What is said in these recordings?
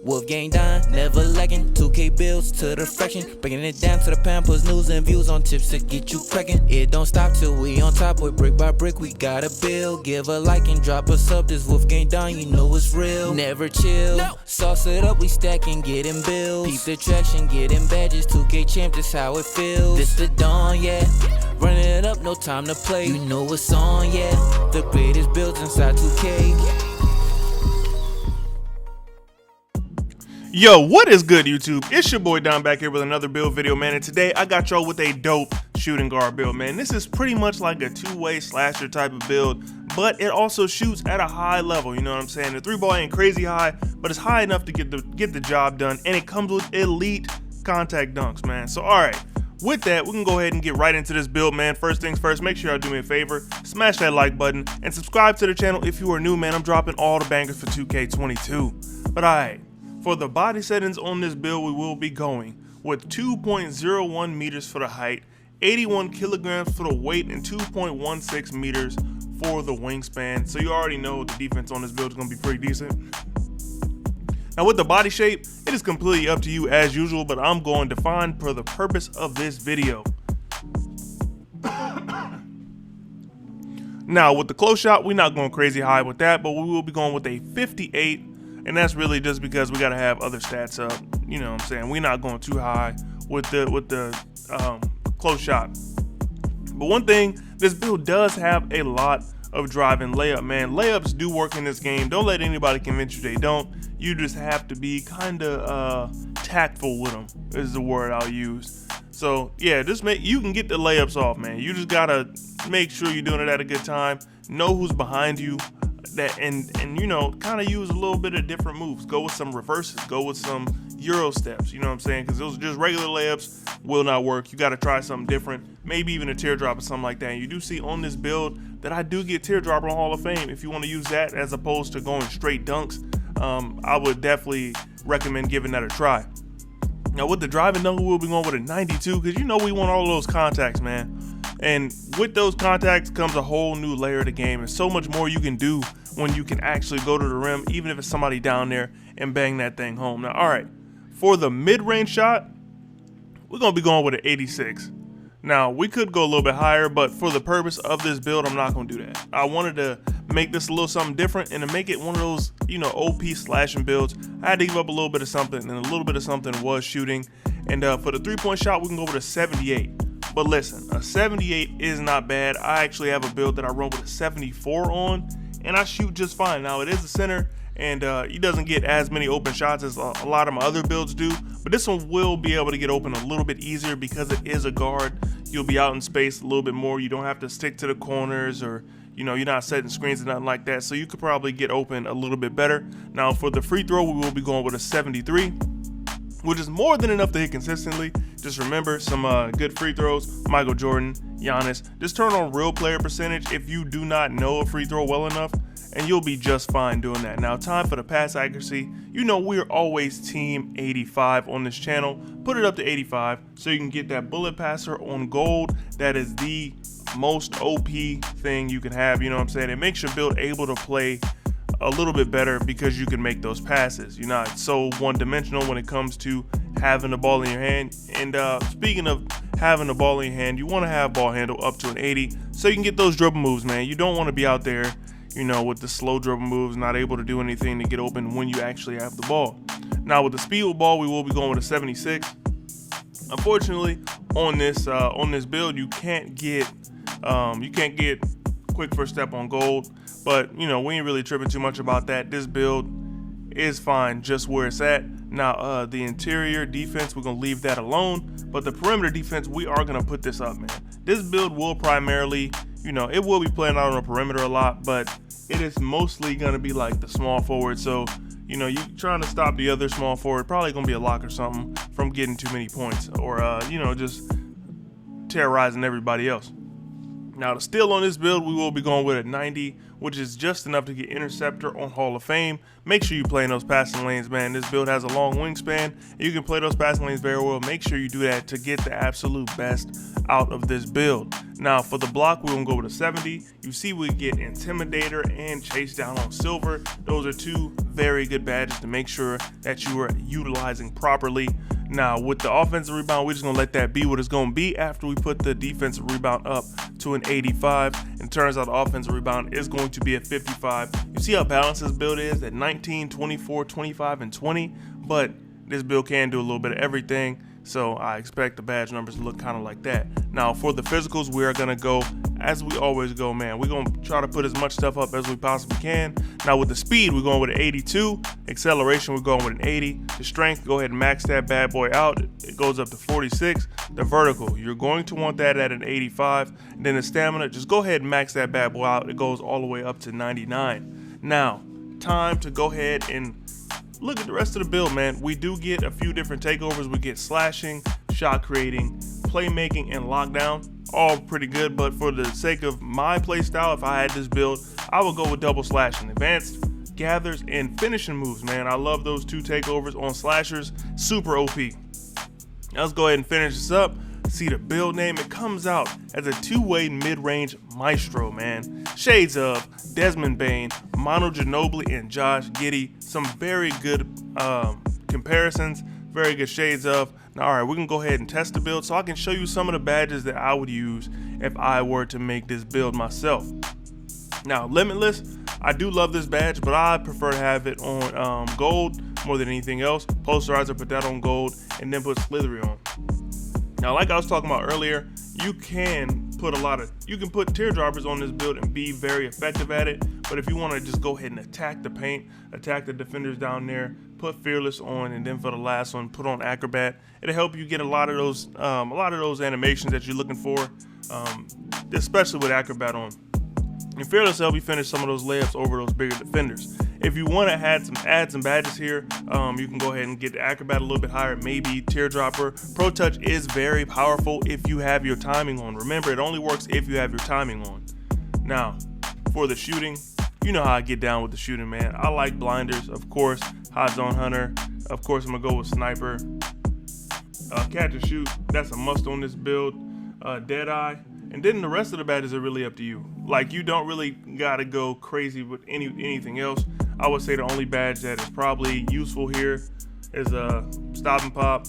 WolfGxngDon, never lacking. 2K bills to the fraction, breaking it down to the pound, puts news and views on tips to get you cracking. It don't stop till we on top, boy, brick by brick, we gotta build. Give a like and drop a sub, this WolfGxngDon, you know it's real. Never chill, sauce it up, we stacking, getting bills. Peep the traction, getting badges, 2K champ, this how it feels. This the dawn, yeah, running it up, no time to play. You know what's on, yeah, the greatest builds inside 2K. Yo, what is good, YouTube? It's your boy Don back here with another build video, man, and today I got y'all with a dope shooting guard build, man. This is pretty much like a two-way slasher type of build, but it also shoots at a high level, you know what I'm saying? The three ball ain't crazy high, but it's high enough to get the job done, and it comes with elite contact dunks, man. So alright, with that, we can go ahead and get right into this build, man. First things first, make sure y'all do me a favor, smash that like button, and subscribe to the channel if you are new, man. I'm dropping all the bangers for 2K22. But alright, for the body settings on this build, we will be going with 2.01 meters for the height, 81 kilograms for the weight, and 2.16 meters for the wingspan. So you already know the defense on this build is going to be pretty decent. Now with the body shape, it is completely up to you as usual, but I'm going to find for the purpose of this video. Now with the close shot, we're not going crazy high with that, but we will be going with a 58. And that's really just because we got to have other stats up. You know what I'm saying? We're not going too high with the close shot. But one thing, this build does have a lot of drive and layup, man. Layups do work in this game. Don't let anybody convince you they don't. You just have to be kind of tactful with them, is the word I'll use. So yeah, you can get the layups off, man. You just gotta make sure you're doing it at a good time. Know who's behind you. That and you know, kind of use a little bit of different moves. Go with some reverses, go with some Euro steps, you know what I'm saying? Because those just regular layups will not work. You got to try something different, maybe even a teardrop or something like that. And you do see on this build that I do get teardrop on Hall of Fame. If you want to use that as opposed to going straight dunks, I would definitely recommend giving that a try. Now with the driving dunk, we'll be going with a 92 because you know we want all those contacts, man. And with those contacts comes a whole new layer of the game, and so much more you can do when you can actually go to the rim, even if it's somebody down there, and bang that thing home. Now, all right, for the mid-range shot, we're gonna be going with an 86. Now, we could go a little bit higher, but for the purpose of this build, I'm not gonna do that. I wanted to make this a little something different, and to make it one of those, you know, OP slashing builds, I had to give up a little bit of something, and a little bit of something was shooting. And for the three-point shot, we can go with a 78. But listen, a 78 is not bad. I actually have a build that I run with a 74 on, and I shoot just fine. Now, it is a center, and he doesn't get as many open shots as a lot of my other builds do, but this one will be able to get open a little bit easier because it is a guard. You'll be out in space a little bit more. You don't have to stick to the corners, or you know, you're not setting screens or nothing like that, so you could probably get open a little bit better. Now, for the free throw, we will be going with a 73. Which is more than enough to hit consistently. Just remember some good free throws, Michael Jordan, Giannis. Just turn on real player percentage if you do not know a free throw well enough, and you'll be just fine doing that. Now, time for the pass accuracy. You know we're always team 85 on this channel. Put it up to 85 so you can get that bullet passer on gold. That is the most OP thing you can have, you know what I'm saying? It makes your build able to play a little bit better because you can make those passes. You're not so one-dimensional when it comes to having the ball in your hand. And speaking of having the ball in your hand, you want to have ball handle up to an 80 so you can get those dribble moves, man. You don't want to be out there, you know, with the slow dribble moves, not able to do anything to get open when you actually have the ball. Now with the speed with ball, we will be going with a 76. Unfortunately, on this build, you can't get quick first step on gold. But, you know, we ain't really tripping too much about that. This build is fine just where it's at. Now, the interior defense, we're going to leave that alone. But the perimeter defense, we are going to put this up, man. This build will primarily, you know, it will be playing out on the perimeter a lot, but it is mostly going to be like the small forward. So, you know, you trying to stop the other small forward, probably going to be a lock or something from getting too many points, or, you know, just terrorizing everybody else. Now, to steal on this build, we will be going with a 90, which is just enough to get interceptor on Hall of Fame. Make sure you play in those passing lanes, man. This build has a long wingspan, and you can play those passing lanes very well. Make sure you do that to get the absolute best out of this build. Now, for the block, we're going to go with a 70. You see we get Intimidator and Chase Down on Silver. Those are two very good badges to make sure that you are utilizing properly. Now with the offensive rebound, we're just gonna let that be what it's gonna be after we put the defensive rebound up to an 85. And turns out the offensive rebound is going to be at 55. You see how balanced this build is at 19, 24, 25, and 20, but this build can do a little bit of everything. So I expect the badge numbers to look kind of like that. Now for the physicals, we are gonna go as we always go, man. We're gonna try to put as much stuff up as we possibly can. Now with the speed, we're going with an 82. Acceleration, we're going with an 80. The strength, go ahead and max that bad boy out. It goes up to 46. The vertical, you're going to want that at an 85. And then the stamina, just go ahead and max that bad boy out. It goes all the way up to 99. Now, time to go ahead and look at the rest of the build, man. We do get a few different takeovers. We get slashing, shot creating, playmaking, and lockdown. All pretty good, but for the sake of my play style, if I had this build, I would go with double slashing. Advanced gathers and finishing moves, man. I love those 2 takeovers on slashers. Super OP. Now let's go ahead and finish this up. See the build name. It comes out as a 2-way mid-range maestro, man. Shades of Desmond Bain, Manu Ginobili, and Josh Giddey. Some very good comparisons. Very good shades of. Now, all right, we're gonna go ahead and test the build so I can show you some of the badges that I would use if I were to make this build myself. Now, Limitless, I do love this badge, but I prefer to have it on gold more than anything else. Posterizer, put that on gold, and then put Slithery on. Now, like I was talking about earlier, you can put teardroppers on this build and be very effective at it. But if you want to just go ahead and attack the paint, attack the defenders down there, put Fearless on, and then for the last one, put on Acrobat. It'll help you get a lot of those animations that you're looking for, especially with Acrobat on. And Fearless will help you finish some of those layups over those bigger defenders. If you want to add some badges here, you can go ahead and get the Acrobat a little bit higher, maybe Teardropper. Pro Touch is very powerful if you have your timing on. Remember, it only works if you have your timing on. Now, for the shooting, you know how I get down with the shooting, man. I like blinders, of course. Hot Zone Hunter, of course, I'm gonna go with Sniper. Catch and Shoot, that's a must on this build. Deadeye. And then the rest of the badges are really up to you. Like, you don't really gotta go crazy with anything else. I would say the only badge that is probably useful here is Stop and Pop.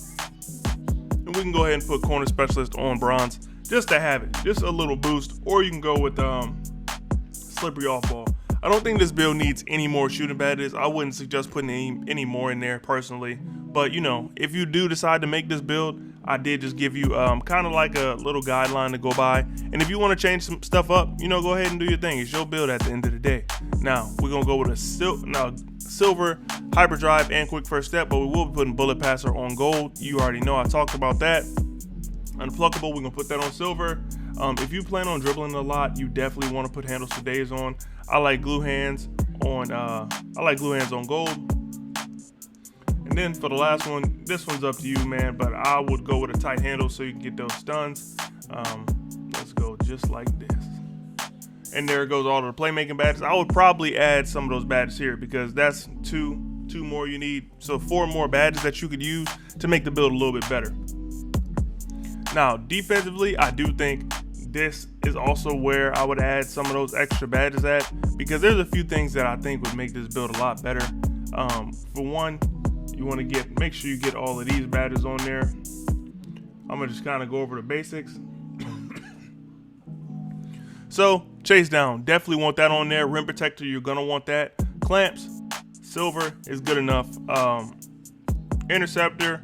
And we can go ahead and put Corner Specialist on bronze just to have it, just a little boost. Or you can go with Slippery Off Ball. I don't think this build needs any more shooting badges. I wouldn't suggest putting any more in there personally. But you know, if you do decide to make this build, I did just give you kind of like a little guideline to go by. And if you want to change some stuff up, you know, go ahead and do your thing. It's your build at the end of the day. Now, we're going to go with a silver, hyperdrive, and quick first step, but we will be putting bullet passer on gold. You already know I talked about that. Unpluckable, we're going to put that on silver. If you plan on dribbling a lot, you definitely want to put handles for days on. I like glue hands on gold. And then for the last one, this one's up to you, man, but I would go with a tight handle so you can get those stuns. Let's go just like this. And there goes all of the playmaking badges. I would probably add some of those badges here because that's two more you need. So 4 more badges that you could use to make the build a little bit better. Now, defensively, I do think this is also where I would add some of those extra badges at, because there's a few things that I think would make this build a lot better. For one, you want to make sure you get all of these badges on there. I'm gonna just kind of go over the basics. So chase down, definitely want that on there. Rim protector, you're gonna want that. Clamps, silver is good enough. Interceptor,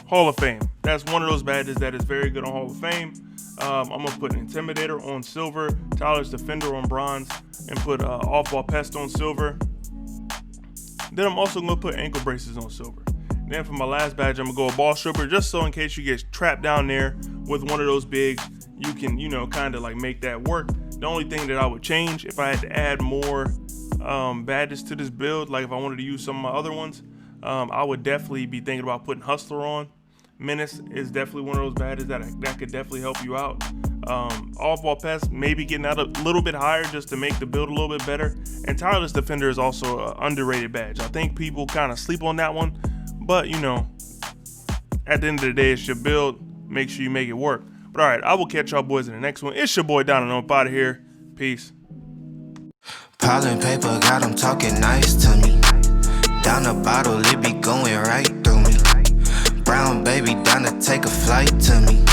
Hall of Fame. That's one of those badges that is very good on Hall of Fame. I'm gonna put an Intimidator on silver, Tyler's Defender on bronze, and put Off-Ball Pest on silver. Then I'm also gonna put ankle braces on silver. And then for my last badge, I'm gonna go a Ball Stripper, just so in case you get trapped down there with one of those bigs, you can, you know, kind of like make that work. The only thing that I would change if I had to add more badges to this build, like if I wanted to use some of my other ones, I would definitely be thinking about putting Hustler on. Menace is definitely one of those badges that could definitely help you out. Off-Ball Pest, maybe getting out a little bit higher just to make the build a little bit better. And Tireless Defender is also an underrated badge. I think people kind of sleep on that one, but you know, at the end of the day, it's your build. Make sure you make it work. But all right, I will catch y'all boys in the next one. It's your boy Don, and I'm out of here. Peace. Piling paper, got them talking nice to me. Down the bottle, it be going right through me. Brown baby down to take a flight to me.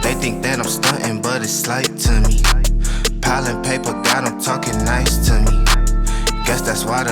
They think that I'm stunting, but it's slight to me. Piling paper got 'em talking nice to me. Guess that's why the